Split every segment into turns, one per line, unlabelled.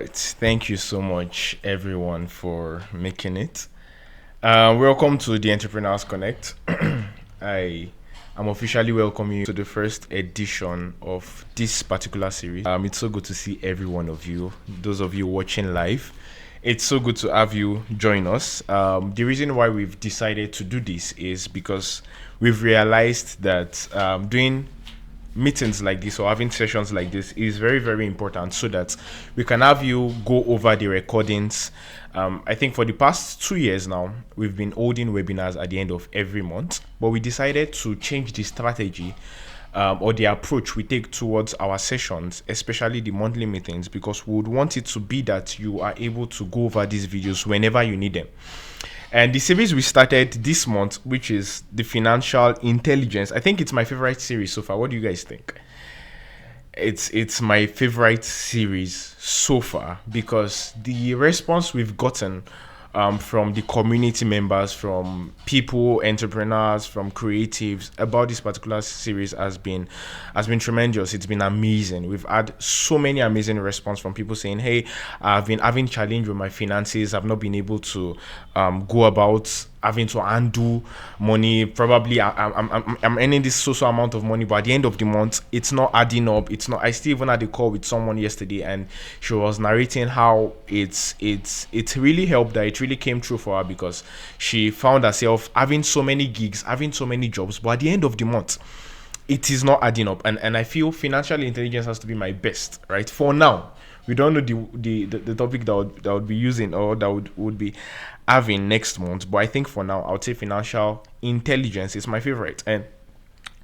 right. Thank you so much, everyone, for making it. Welcome to the Entrepreneurs Connect. I am officially welcoming you to the first edition of this particular series. It's so good to see every one of you, those of you watching live. It's so good to have you join us. The reason why we've decided to do this is because we've realized that doing meetings like this or having sessions like this is very, very important so that we can have you go over the recordings. I think for the past 2 years now, we've been holding webinars at the end of every month, but we decided to change the strategy or the approach we take towards our sessions, especially the monthly meetings, because we would want it to be that you are able to go over these videos whenever you need them. And the series we started this month, which is the financial intelligence, I think it's my favorite series so far. What do you guys think? It's my favorite series so far because the response we've gotten from the community members, from people, entrepreneurs, from creatives about this particular series has been tremendous. It's been amazing. We've had so many amazing response from people saying, "Hey, I've been having challenge with my finances. I've not been able to go about having to undo money. Probably I'm earning this social amount of money, but at the end of the month, it's not adding up. It's not. I still even had a call with someone yesterday, and she was narrating how it's really helped her. It really came true for her because she found herself having so many gigs, having so many jobs, but at the end of the month, it is not adding up. And I feel financial intelligence has to be my best, right? For now, we don't know the topic that would be using or that would be having next month, but I think for now I would say financial intelligence is my favorite. And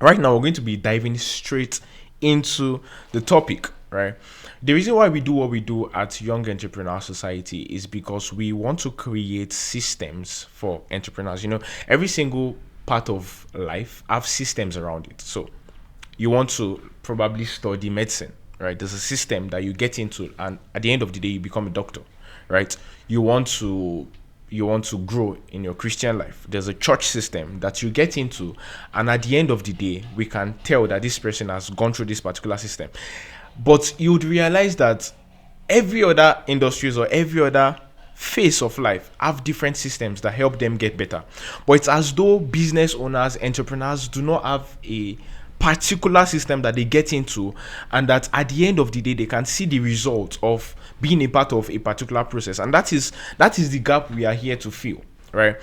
right now we're going to be diving straight into the topic, right? The reason why we do what we do at Young Entrepreneur Society is because we want to create systems for entrepreneurs. You know, every single part of life have systems around it. So you want to probably study medicine, right? There's a system that you get into, and at the end of the day, you become a doctor, right? You want to grow in your Christian life. There's a church system that you get into, and at the end of the day, we can tell that this person has gone through this particular system. But you would realize that every other industries or every other phase of life have different systems that help them get better. But it's as though business owners, entrepreneurs do not have a particular system that they get into, and that at the end of the day they can see the result of being a part of a particular process. And that is the gap we are here to fill, right?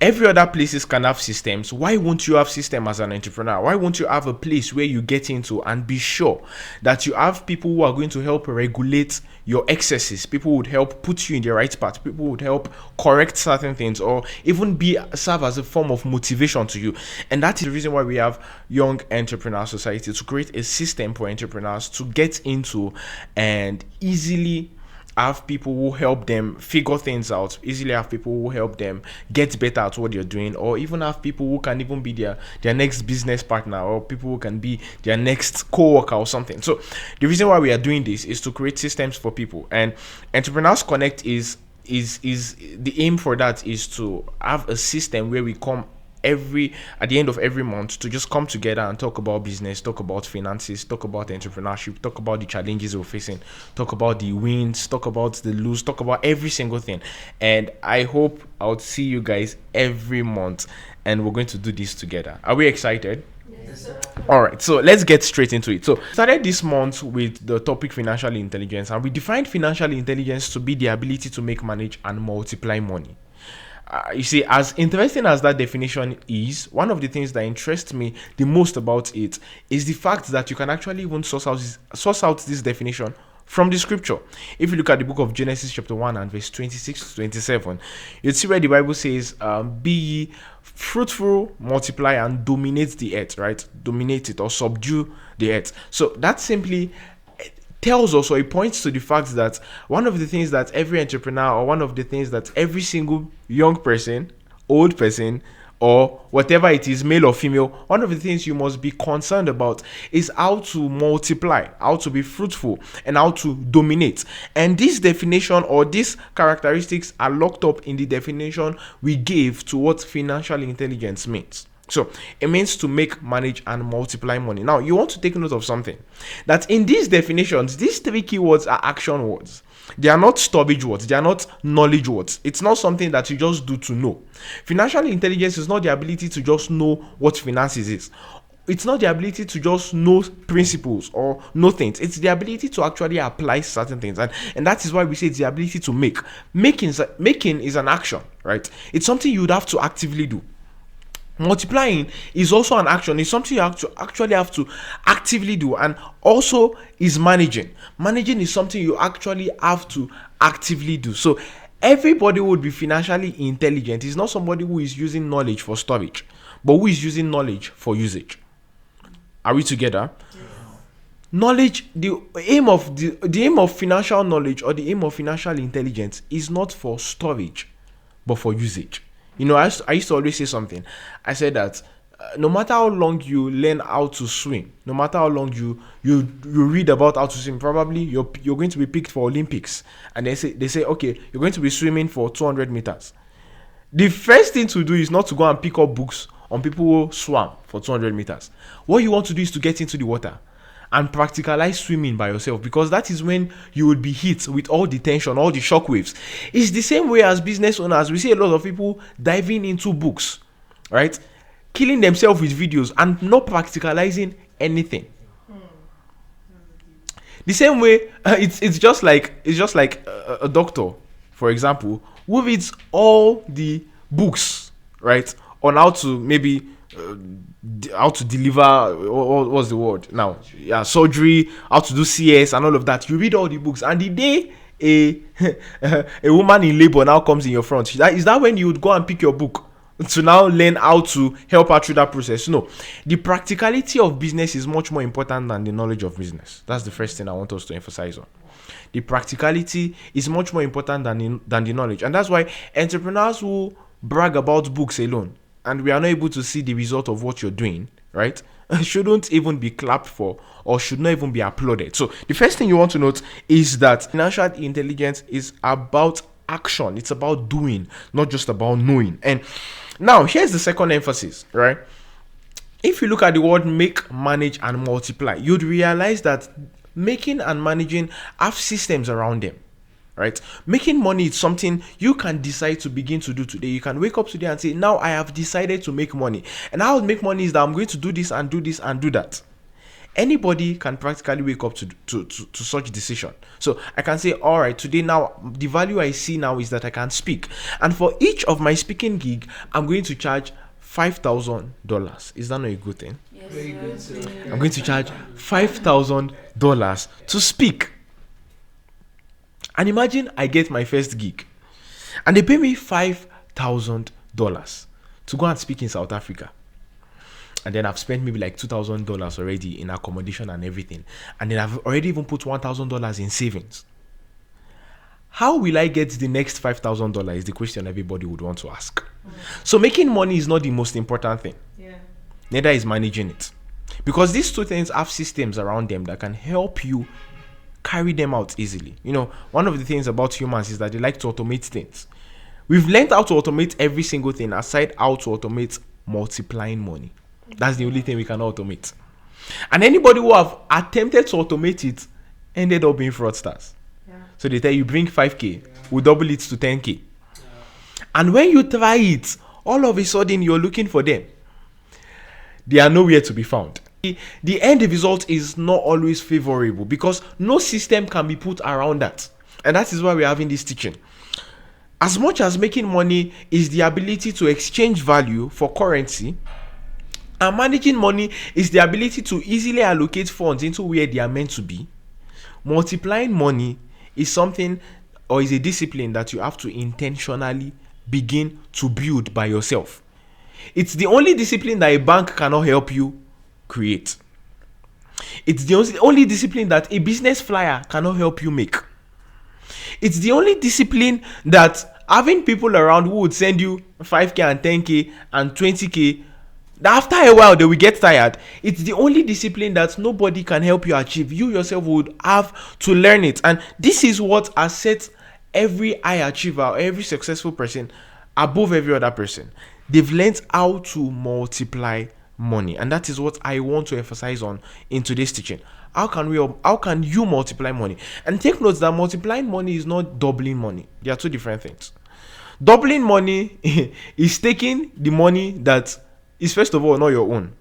Every other places can have systems. Why won't you have system as an entrepreneur? Why won't you have a place where you get into and be sure that you have people who are going to help regulate your excesses? People would help put you in the right path. People would help correct certain things, or even serve as a form of motivation to you. And that is the reason why we have Young Entrepreneur Society, to create a system for entrepreneurs to get into and easily have people who help them figure things out, easily have people who help them get better at what they're doing, or even have people who can even be their next business partner, or people who can be their next co-worker or something. So the reason why we are doing this is to create systems for people. And Entrepreneurs Connect is the aim for that is to have a system where we come at the end of every month to just come together and talk about business, talk about finances, talk about entrepreneurship, talk about the challenges we're facing, talk about the wins, talk about the lose, talk about every single thing. And I hope I'll see you guys every month, and we're going to do this together. Are we excited?
Yes, sir.
All right, so let's get straight into it. So started this month with the topic financial intelligence, and we defined financial intelligence to be the ability to make, manage, and multiply money. You see, as interesting as that definition is, one of the things that interests me the most about it is the fact that you can actually even source out this definition from the scripture. If you look at the book of Genesis chapter 1 and verse 26 to 27, you'd see where the Bible says, be ye fruitful, multiply, and dominate the earth, right? Dominate it or subdue the earth. So that simply tells us, or it points to the fact that one of the things that every entrepreneur, or one of the things that every single young person, old person, or whatever it is, male or female, one of the things you must be concerned about is how to multiply, how to be fruitful, and how to dominate. And this definition or these characteristics are locked up in the definition we gave to what financial intelligence means. So it means to make, manage, and multiply money. Now, you want to take note of something, that in these definitions, these three keywords are action words. They are not storage words. They are not knowledge words. It's not something that you just do to know. Financial intelligence is not the ability to just know what finances is. It's not the ability to just know principles or know things. It's the ability to actually apply certain things. And that is why we say it's the ability to make. Making is an action, right? It's something you would have to actively do. Multiplying is also an action. It's something you actually have to actively do. And also is managing. Managing is something you actually have to actively do. So everybody would be financially intelligent. It's not somebody who is using knowledge for storage, but who is using knowledge for usage. Are we together? Yes. Knowledge, the aim of financial knowledge, or the aim of financial intelligence, is not for storage, but for usage. I used to always say something. I said that no matter how long you learn how to swim, no matter how long you read about how to swim, probably you're going to be picked for Olympics, and they say okay, you're going to be swimming for 200 meters. The first thing to do is not to go and pick up books on people who swam for 200 meters. What you want to do is to get into the water and practicalize swimming by yourself, because that is when you would be hit with all the tension, all the shock waves. It's the same way as business owners. We see a lot of people diving into books, right? Killing themselves with videos and not practicalizing anything. The same way, it's just like a doctor, for example, who reads all the books, right, on how to maybe how to deliver, what's the word now? Yeah, surgery, how to do CS and all of that. You read all the books, and the day a woman in labor now comes in your front, is that when you would go and pick your book to now learn how to help her through that process? No. The practicality of business is much more important than the knowledge of business. That's the first thing I want us to emphasize on. The practicality is much more important than the knowledge. And that's why entrepreneurs who brag about books alone, and we are not able to see the result of what you're doing, right, shouldn't even be clapped for, or should not even be applauded. So the first thing you want to note is that financial intelligence is about action. It's about doing, not just about knowing. And now here's the second emphasis, right? If you look at the word make, manage, and multiply, you'd realize that making and managing have systems around them. Right? Making money is something you can decide to begin to do today. You can wake up today and say, now I have decided to make money. And how to make money is that I'm going to do this and do this and do that. Anybody can practically wake up to such decision. So I can say, all right, today now, the value I see now is that I can speak. And for each of my speaking gig, I'm going to charge $5,000. Is that not a good thing?
Yes, very good, sir.
I'm going to charge $5,000 to speak. And imagine I get my first gig and they pay me $5,000 to go and speak in South Africa. And then I've spent maybe like $2,000 already in accommodation and everything. And then I've already even put $1,000 in savings. How will I get the next $5,000 is the question everybody would want to ask. So making money is not the most important thing.
Yeah.
Neither is managing it. Because these two things have systems around them that can help you carry them out easily. One of the things about humans is that they like to automate things. We've learned how to automate every single thing aside how to automate multiplying money. That's the only thing we can automate. And anybody who have attempted to automate it ended up being fraudsters. Yeah. So they tell you bring 5K, we'll double it to 10K. Yeah. And when you try it, all of a sudden you're looking for them. They are nowhere to be found. The end result is not always favorable because no system can be put around that. And that is why we're having this teaching. As much as making money is the ability to exchange value for currency, and managing money is the ability to easily allocate funds into where they are meant to be, multiplying money is something, or is a discipline that you have to intentionally begin to build by yourself. It's the only discipline that a bank cannot help you create. It's the only discipline that a business flyer cannot help you make. It's the only discipline that having people around who would send you 5K and 10K and 20K, after a while they will get tired. It's the only discipline that nobody can help you achieve. You yourself would have to learn it. And this is what has set every high achiever, every successful person above every other person. They've learned how to multiply money, and that is what I want to emphasize on in today's teaching. How can you multiply money? And take note that multiplying money is not doubling money. They are two different things. Doubling money is taking the money that is, first of all, not your own,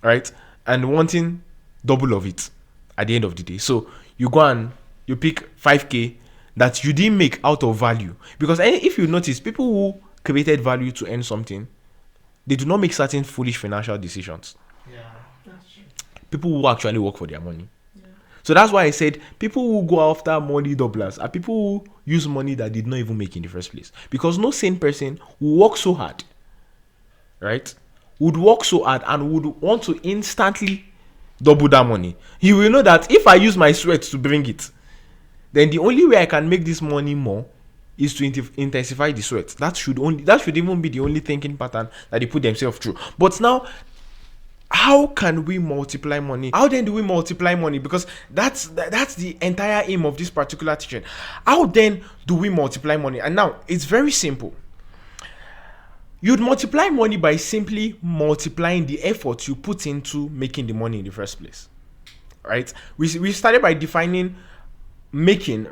right, and wanting double of it at the end of the day. So you go and you pick 5k that you didn't make out of value, because if you notice, people who created value to earn something, they do not make certain foolish financial decisions.
Yeah, that's true.
People who actually work for their money. So that's why I said people who go after money doublers are people who use money that did not even make in the first place. Because no sane person will work so hard, right? Would work so hard and would want to instantly double that money. He will know that if I use my sweat to bring it, then the only way I can make this money more is to intensify the sweat. That should even be the only thinking pattern that they put themselves through. But now, how can we multiply money? How then do we multiply money? Because that's the entire aim of this particular teaching. How then do we multiply money? And now it's very simple. You'd multiply money by simply multiplying the effort you put into making the money in the first place, right? We started by defining making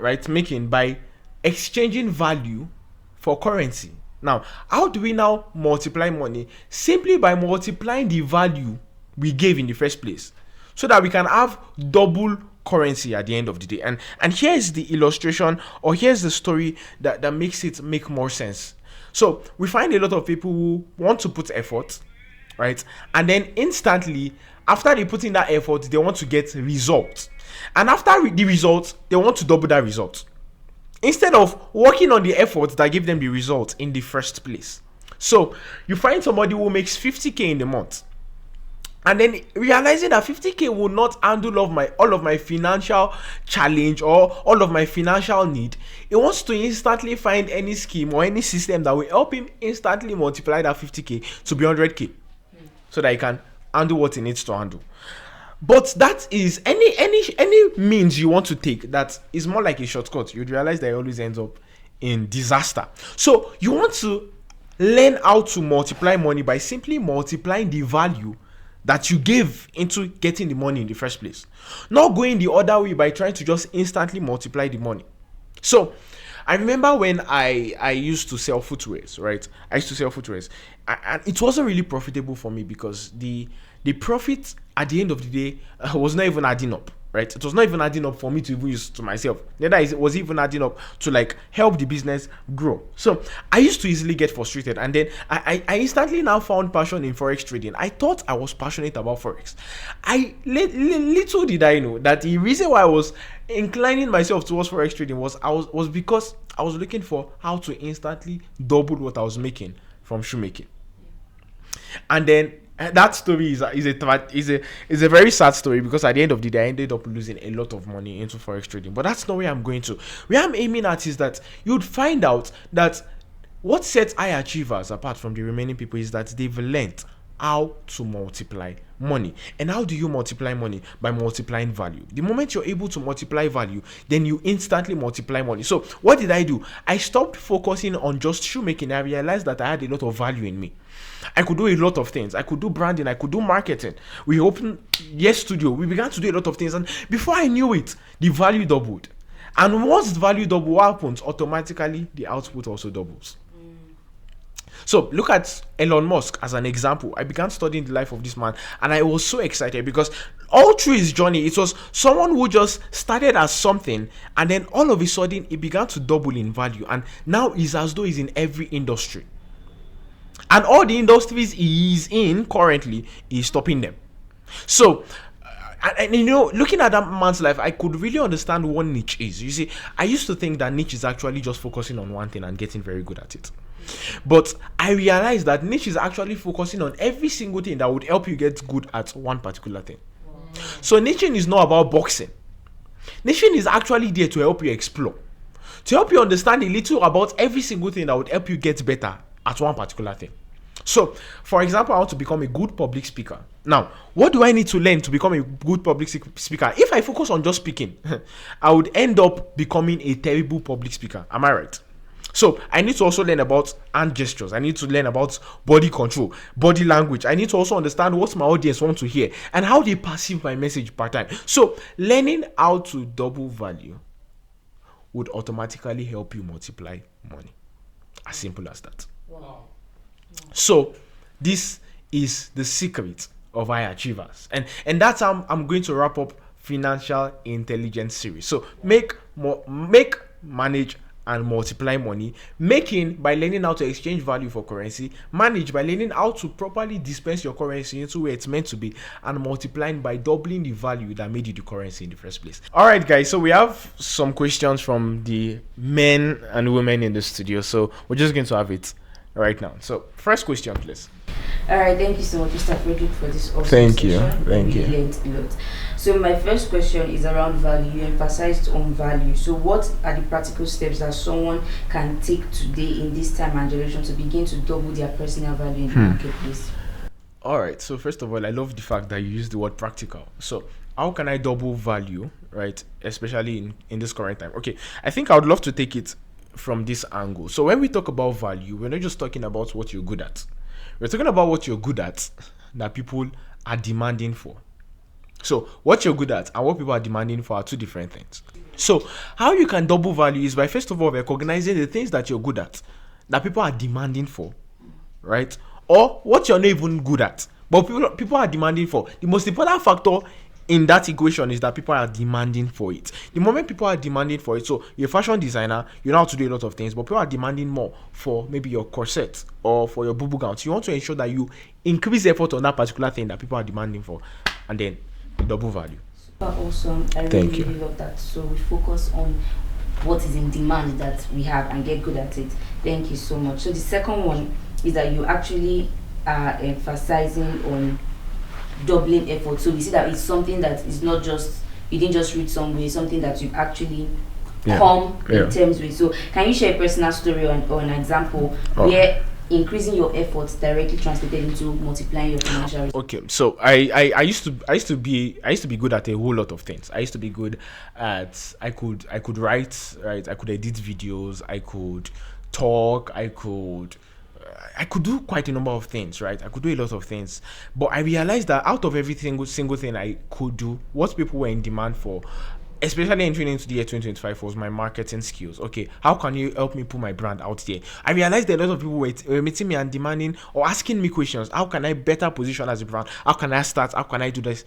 by exchanging value for currency. Now, how do we now multiply money? Simply by multiplying the value we gave in the first place, so that we can have double currency at the end of the day. And here's the illustration, or here's the story that makes it make more sense. So we find a lot of people who want to put effort, right? And then instantly, after they put in that effort, they want to get results. And after the results, they want to double that result, instead of working on the effort that gave them the result in the first place. So you find somebody who makes 50k in the month, and then realizing that 50k will not handle all of my financial challenge or all of my financial need, he wants to instantly find any scheme or any system that will help him instantly multiply that 50k to be 100k, so that he can handle what he needs to handle. But that is any means you want to take that is more like a shortcut, you'd realize that it always ends up in disaster. So you want to learn how to multiply money by simply multiplying the value that you gave into getting the money in the first place, not going the other way by trying to just instantly multiply the money. So I remember when I used to sell footwears, right? I used to sell footwears, and it wasn't really profitable for me because the profit at the end of the day was not even adding up, right? It was not even adding up for me to even use to myself. Neither was even adding up to like help the business grow. So I used to easily get frustrated, and then I instantly now found passion in forex trading. I thought I was passionate about forex. Little did I know that the reason why I was inclining myself towards forex trading was because I was looking for how to instantly double what I was making from shoemaking. And then that story is a very sad story, because at the end of the day I ended up losing a lot of money into forex trading. But that's not where I'm going to. Where I'm aiming at is that you'd find out that what sets high achievers apart from the remaining people is that they've learned how to multiply money. And how do you multiply money? By multiplying value. The moment you're able to multiply value, then you instantly multiply money. So what did I do? I stopped focusing on just shoemaking. I realized that I had a lot of value in me. I could do a lot of things. I could do branding. I could do marketing. We opened Yes Studio. We began to do a lot of things. And before I knew it, the value doubled. And once the value double, what happens? Automatically, the output also doubles. So look at Elon Musk as an example. I began studying the life of this man, and I was so excited because all through his journey, it was someone who just started as something, and then all of a sudden, it began to double in value. And now it's as though he's in every industry. And all the industries he is in currently, he's stopping them. So, and you know, looking at that man's life, I could really understand what niche is. You see, I used to think that niche is actually just focusing on one thing and getting very good at it. But I realized that niche is actually focusing on every single thing that would help you get good at one particular thing. So niching is not about boxing. Niching is actually there to help you explore, to help you understand a little about every single thing that would help you get better at one particular thing. So, for example, I want to become a good public speaker. Now, what do I need to learn to become a good public speaker? If I focus on just speaking, I would end up becoming a terrible public speaker. Am I right? So I need to also learn about hand gestures. I need to learn about body control, body language. I need to also understand what my audience want to hear and how they perceive my message per time. So learning how to double value would automatically help you multiply money. As simple as that.
Wow.
So this is the secret of high achievers. And that's how I'm going to wrap up financial intelligence series. So make, manage, and multiply money. Making by learning how to exchange value for currency. Manage by learning how to properly dispense your currency into where it's meant to be. And multiplying by doubling the value that made you the currency in the first place. Alright guys, so we have some questions from the men and women in the studio. So we're just going to have it right now. So first question, please.
All right, thank you so much, Mr. Frederick, for this awesome
Thank you.
session.
Thank you.
Learned a lot. So my first question is around value. You emphasized on value. So what are the practical steps that someone can take today in this time and generation to begin to double their personal value in the marketplace?
All right. So first of all, I love the fact that you use the word practical. So how can I double value, right? Especially in this current time. Okay. I think I would love to take it from this angle. So when we talk about value, we're not just talking about what you're good at. We're talking about what you're good at that people are demanding for. So what you're good at and what people are demanding for are two different things. So how you can double value is by first of all recognizing the things that you're good at that people are demanding for, right? Or what you're not even good at, but people are demanding for. The most important factor in that equation is that people are demanding for it. The moment people are demanding for it, so you're a fashion designer, you know how to do a lot of things, but people are demanding more for maybe your corset or for your boo-boo gown. So you want to ensure that you increase effort on that particular thing that people are demanding for, and then double value.
Super awesome. I really love that. So we focus on what is in demand that we have and get good at it. Thank you so much. So the second one is that you actually are emphasizing on doubling effort. So we see that it's something that is not just, you didn't just read somewhere, it's something that you've actually come in terms with. So can you share a personal story or an example where increasing your efforts directly translated into multiplying your financial results?
Okay, so I used to be good at a whole lot of things. I used to be good at I could write, right? I could edit videos, I could talk, I could do quite a number of things, right? I could do a lot of things. But I realized that out of every single thing I could do, what people were in demand for, especially entering into the year 2025, was my marketing skills. Okay, how can you help me put my brand out there? I realized that a lot of people were meeting me and demanding or asking me questions. How can I better position as a brand? How can I start? How can I do this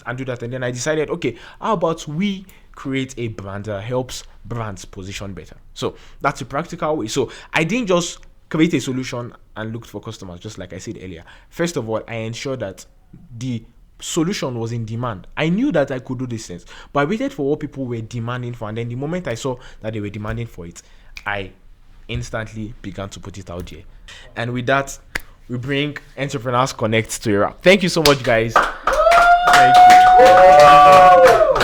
and do that? And then I decided, okay, how about we create a brand that helps brands position better? So that's a practical way. So I didn't just create a solution and looked for customers, just like I said earlier. First of all, I ensured that the solution was in demand. I knew that I could do these things, but I waited for what people were demanding for, and then the moment I saw that they were demanding for it, I instantly began to put it out there. And with that, we bring Entrepreneurs Connect to a wrap. Thank you so much, guys. Thank you.